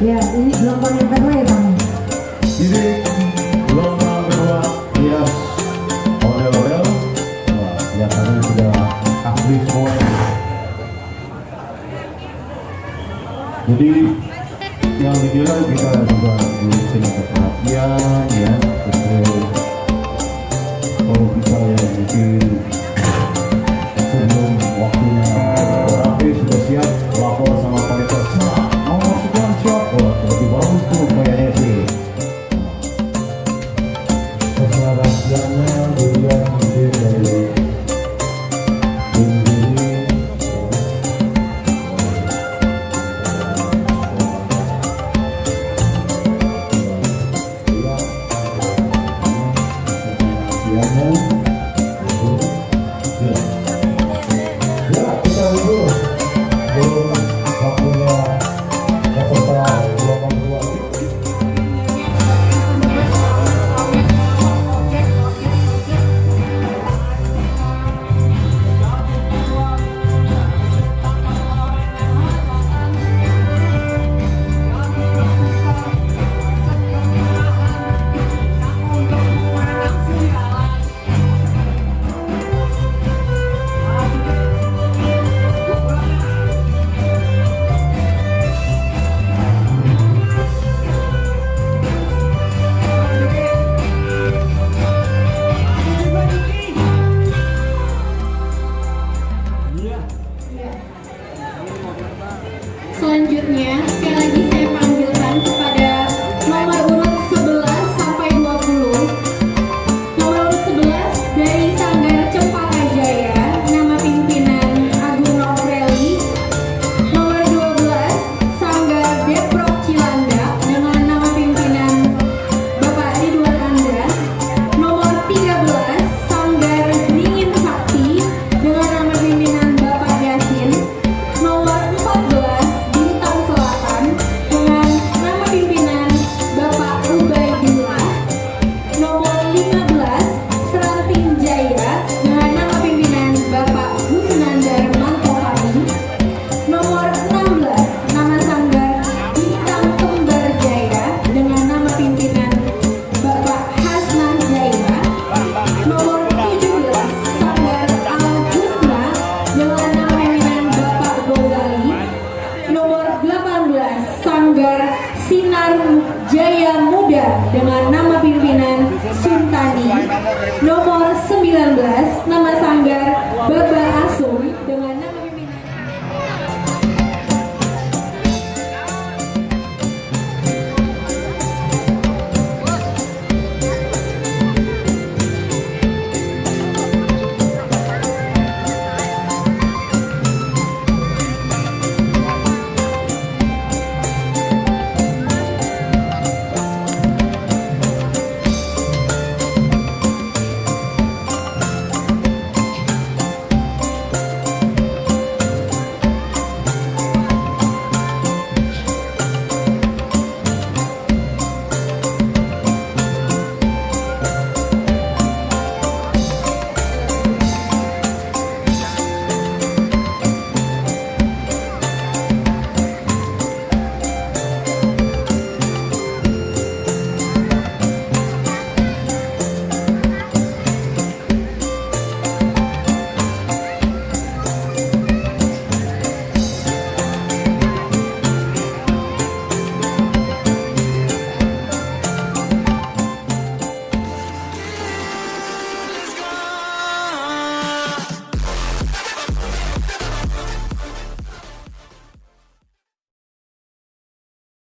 Ya, ini gelombang yang kedua ya Bang. Jadi gelombang kedua hias model-model. Wah, yang tadi sudah ahli semua. Jadi yang dikira kita juga di sini perhatian ya, terus kalau bisa ya mungkin sebelum waktunya rapi sudah siap lapor sama panitia. Nomor sekian siap, wah lebih bagus tuh kayaknya sih. Persyaratannya dilihat mungkin dari selanjutnya, sekali lagi saya panggilkan kepada nomor urut 11 sampai 20. Nomor urut 11 dari Sanggar Cempaka Jaya, nama pimpinan Agung Nofreli. Nomor 12 Sanggar Deprok Cilandak dengan nama pimpinan Bapak Ridwan Andra. Nomor 13 Sanggar Ringin Sakti dengan nama pimpinan Bapak Yasin. Nomor 14 Bintang Selatan dengan nama pimpinan Bapak Ubaidillah. Nomor 15 Seranting Jaya dengan nama pimpinan Bapak Husnandar Mantokami. Nomor 16 nama Sanggar Bintang Kembar Jaya dengan nama pimpinan Bapak Hasnan Jaya. Nomor 17 Sanggar Al Husna dengan nama pimpinan Bapak Gozali. Nomor 18 Sanggar Sinar Jaya Muda dengan nama pimpinan Suntani. Nomor 19 nama Sanggar Baba Asum dengan nama